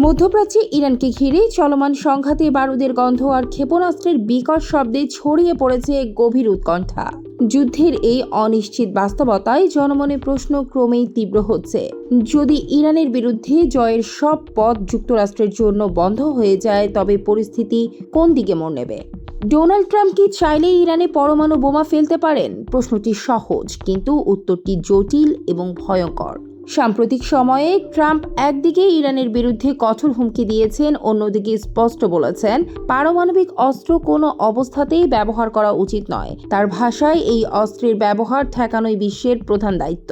মধ্যপ্রাচ্যে ইরানকে ঘিরে চলমান সংঘাতে বারুদের গন্ধ আর ক্ষেপণাস্ত্রের বিকট শব্দে ছড়িয়ে পড়েছে গভীর উৎকণ্ঠা। যুদ্ধের এই অনিশ্চিত বাস্তবতায় জনমনে প্রশ্ন ক্রমেই তীব্র হচ্ছে, যদি ইরানের বিরুদ্ধে জয়ের সব পথ যুক্তরাষ্ট্রের জন্য বন্ধ হয়ে যায় তবে পরিস্থিতি কোন দিকে মোড় নেবে? ডোনাল্ড ট্রাম্প কি চাইলেই ইরানে পরমাণু বোমা ফেলতে পারেন? প্রশ্নটি সহজ, কিন্তু উত্তরটি জটিল এবং ভয়ঙ্কর। সাম্প্রতিক সময়ে ট্রাম্প একদিকে ইরানের বিরুদ্ধে কঠোর হুমকি দিয়েছেন, অন্যদিকে স্পষ্ট বলেছেন পারমাণবিক অস্ত্র কোনো অবস্থাতেই ব্যবহার করা উচিত নয়। তার ভাষায়, এই অস্ত্রের ব্যবহার ঠেকানোই বিশ্বের প্রধান দায়িত্ব।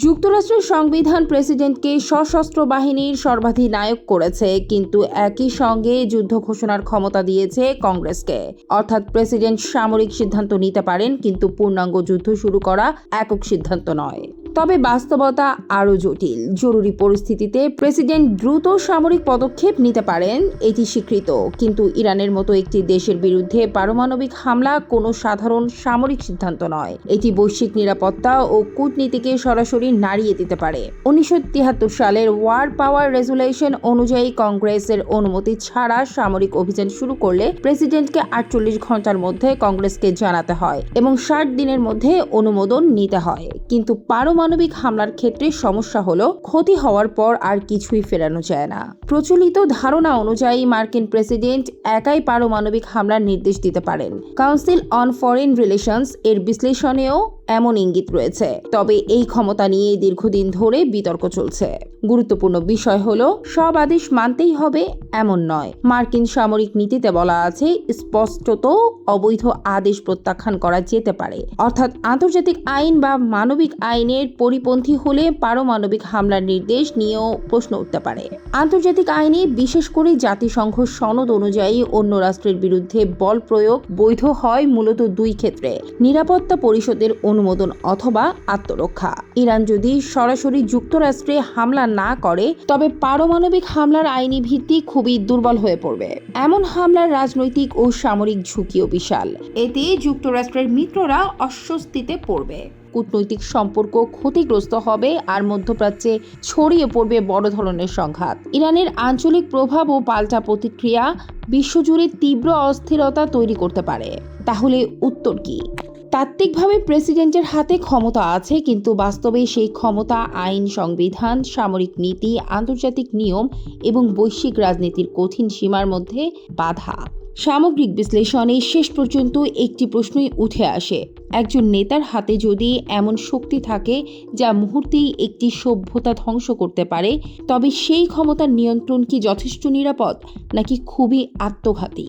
যুক্তরাষ্ট্রের সংবিধান প্রেসিডেন্টকে সশস্ত্র বাহিনীর সর্বাধিনায়ক করেছে, কিন্তু একই সঙ্গে যুদ্ধ ঘোষণার ক্ষমতা দিয়েছে কংগ্রেসকে। অর্থাৎ প্রেসিডেন্ট সামরিক সিদ্ধান্ত নিতে পারেন, কিন্তু পূর্ণাঙ্গ যুদ্ধ শুরু করা একক সিদ্ধান্ত নয়। তবে বাস্তবতা আরও জটিল। জরুরি পরিস্থিতিতে প্রেসিডেন্ট দ্রুত সামরিক পদক্ষেপ নিতে পারেন, এটি স্বীকৃত, কিন্তু ইরানের মতো একটি দেশের বিরুদ্ধে পারমাণবিক হামলা কোনো সাধারণ সামরিক সিদ্ধান্ত নয়। এটি বৈশ্বিক নিরাপত্তা ও কূটনীতিকে সরাসরি নাড়িয়ে দিতে পারে। 1973 সালের ওয়ার পাওয়ার রেজুলেশন অনুযায়ী কংগ্রেসের অনুমতি ছাড়া সামরিক অভিযান শুরু করলে প্রেসিডেন্টকে 48 ঘন্টার মধ্যে কংগ্রেসকে জানাতে হয় এবং 60 দিনের মধ্যে অনুমোদন নিতে হয়। কিন্তু পারমাণবিক হামলার ক্ষেত্রে সমস্যা হলো, ক্ষতি হওয়ার পর আর কিছুই ফেরানো যায় না। প্রচলিত ধারণা অনুযায়ী মার্কিন প্রেসিডেন্ট একাই পারমাণবিক হামলার নির্দেশ দিতে পারেন। কাউন্সিল অন ফরেন রিলেশনস এর বিশ্লেষণেও এমন ইঙ্গিত রয়েছে। তবে এই ক্ষমতা নিয়ে দীর্ঘদিন ধরে বিতর্ক চলছে। গুরুত্বপূর্ণ বিষয় হলো, সব আদেশ মানতেই হবে এমন নয়। মার্কিন সামরিক নীতিতে বলা আছে, স্পষ্টত অবৈধ আদেশ প্রত্যাখ্যান করা যেতে পারে। অর্থাৎ আন্তর্জাতিক আইন বা মানবিক আইনের পরিপন্থী হলে পারমাণবিক হামলার নির্দেশ নিয়েও প্রশ্ন উঠতে পারে। আন্তর্জাতিক আইনে, বিশেষ করে জাতিসংঘ সনদ অনুযায়ী, অন্য রাষ্ট্রের বিরুদ্ধে বল প্রয়োগ বৈধ হয় মূলত দুই ক্ষেত্রে: নিরাপত্তা পরিষদের অনুমোদন অথবা আত্মরক্ষা। ইরান যদি সরাসরি যুক্তরাষ্ট্রে হামলা না করে তবে পারমাণবিক হামলার আইনি ভিত্তি খুবই দুর্বল হয়ে পড়বে। এমন হামলার রাজনৈতিক ও সামরিক ঝুঁকিও বিশাল। এতে যুক্তরাষ্ট্রের মিত্ররা অস্বস্তিতে পড়বে, কূটনৈতিক সম্পর্ক ক্ষতিগ্রস্ত হবে আর মধ্যপ্রাচ্যে ছড়িয়ে পড়বে বড় ধরনের সংঘাত। ইরানের আঞ্চলিক প্রভাব ও পাল্টা প্রতিক্রিয়া বিশ্বজুড়ে তীব্র অস্থিরতা তৈরি করতে পারে। তাহলে উত্তর কি? তাত্ত্বিকভাবে প্রেসিডেন্টের হাতে ক্ষমতা আছে, কিন্তু বাস্তবে সেই ক্ষমতা আইন, সংবিধান, সামরিক নীতি, আন্তর্জাতিক নিয়ম এবং বৈশ্বিক রাজনীতির কঠিন সীমার মধ্যে বাঁধা। সামগ্রিক বিশ্লেষণে শেষ পর্যন্ত একটি প্রশ্নই উঠে আসে: একজন নেতার হাতে যদি এমন শক্তি থাকে যা মুহূর্তেই একটি সভ্যতা ধ্বংস করতে পারে, তবে সেই ক্ষমতার নিয়ন্ত্রণ কি যথেষ্ট নিরাপদ, নাকি খুবই আত্মঘাতী?